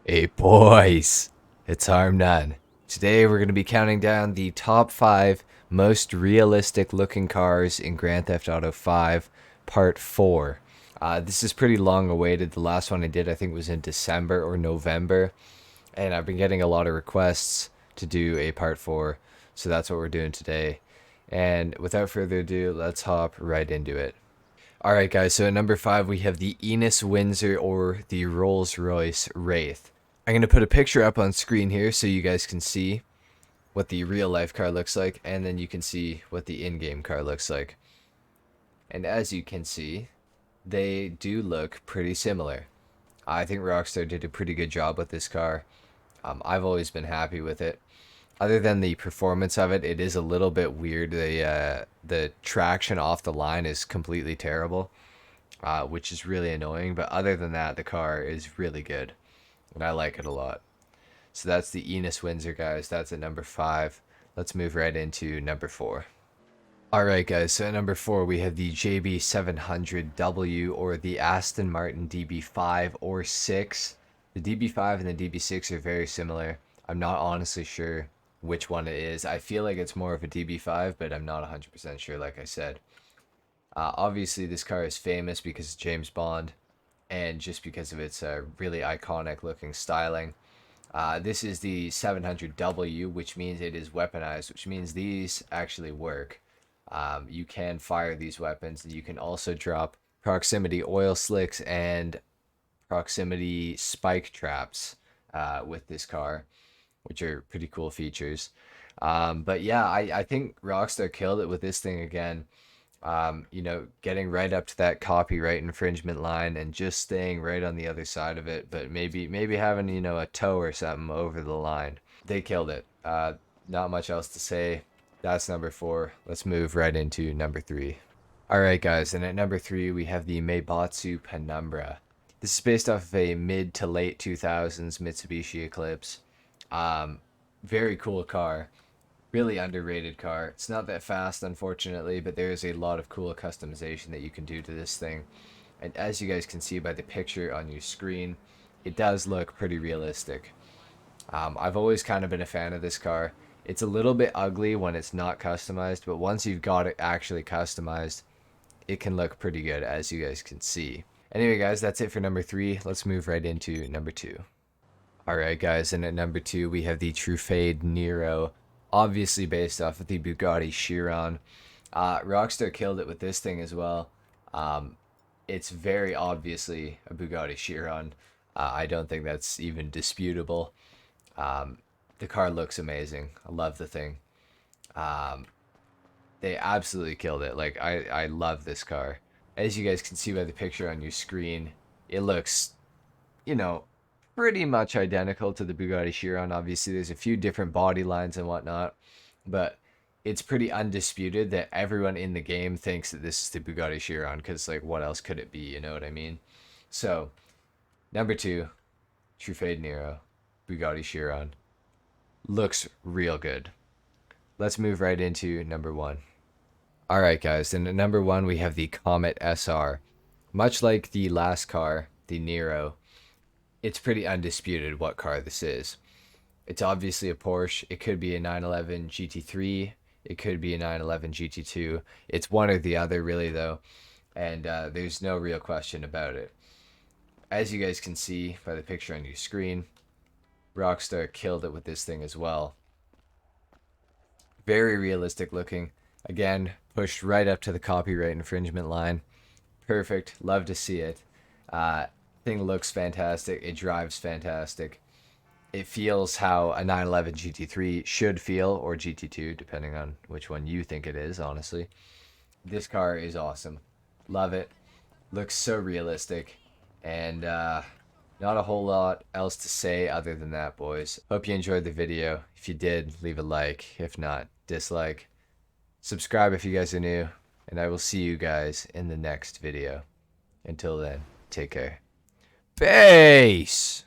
Hey boys, it's HarmNone. Today we're going to be counting down the top 5 most realistic looking cars in Grand Theft Auto 5 Part 4. This is pretty long awaited. The last one I did I think was in December or November, and I've been getting a lot of requests to do a Part 4, so that's what we're doing today. And without further ado, let's hop right into it. Alright guys, so at number 5 we have the Enos Windsor or the Rolls-Royce Wraith. I'm going to put a picture up on screen here so you guys can see what the real life car looks like, and then you can see what the in-game car looks like. And as you can see, they do look pretty similar. I think Rockstar did a pretty good job with this car. I've always been happy with it. Other than the performance of it, it is a little bit weird. The traction off the line is completely terrible, which is really annoying. But other than that, the car is really good, and I like it a lot. So that's the Enos Windsor, guys. That's at number 5. Let's move right into number 4. Alright guys, so at number 4 we have the JB700W or the Aston Martin DB5 or 6. The DB5 and the DB6 are very similar. I'm not honestly sure which one it is. I feel like it's more of a DB5, but I'm not 100% sure, like I said. Obviously this car is famous because it's James Bond, and just because of its really iconic looking styling. This is the 700W, which means it is weaponized, which means these actually work. You can fire these weapons, and you can also drop proximity oil slicks and proximity spike traps with this car, which are pretty cool features. But yeah, I think Rockstar killed it with this thing again. Getting right up to that copyright infringement line and just staying right on the other side of it, but maybe having, a toe or something over the line. They killed it. Not much else to say. That's number 4. Let's move right into number 3. Alright guys, and at number 3 we have the Mitsubishi Penumbra. This is based off of a mid to late 2000s Mitsubishi Eclipse. Very cool car. Really underrated car. It's not that fast, unfortunately, but there is a lot of cool customization that you can do to this thing. And as you guys can see by the picture on your screen, it does look pretty realistic. I've always kind of been a fan of this car. It's a little bit ugly when it's not customized, but once you've got it actually customized, it can look pretty good, as you guys can see. Anyway, guys, that's it for number 3. Let's move right into number 2. Alright, guys, and at number 2, we have the Trufadenero, obviously based off of the Bugatti Chiron. Rockstar killed it with this thing as well. It's very obviously a Bugatti Chiron. I don't think that's even disputable. The car looks amazing. I love the thing. They absolutely killed it. Like, I love this car. As you guys can see by the picture on your screen, it looks, pretty much identical to the Bugatti Chiron. Obviously, there's a few different body lines and whatnot, but it's pretty undisputed that everyone in the game thinks that this is the Bugatti Chiron, because, like, what else could it be? You know what I mean? So, number 2, Trufadenero, Bugatti Chiron. Looks real good. Let's move right into number 1. Alright guys, and at number 1 we have the Comet SR. Much like the last car, the Nero, it's pretty undisputed what car this is. It's obviously a Porsche. It could be a 911 GT3. It could be a 911 GT2. It's one or the other, really, though. And there's no real question about it. As you guys can see by the picture on your screen, Rockstar killed it with this thing as well. Very realistic looking. Again, pushed right up to the copyright infringement line. Perfect. Love to see it. Thing looks fantastic. It drives fantastic. It feels how a 911 GT3 should feel, or GT2, depending on which one you think it is, honestly. This car is awesome. Love it. Looks so realistic. And not a whole lot else to say other than that, boys. Hope you enjoyed the video. If you did, leave a like. If not, dislike. Subscribe if you guys are new. And I will see you guys in the next video. Until then, take care. Peace!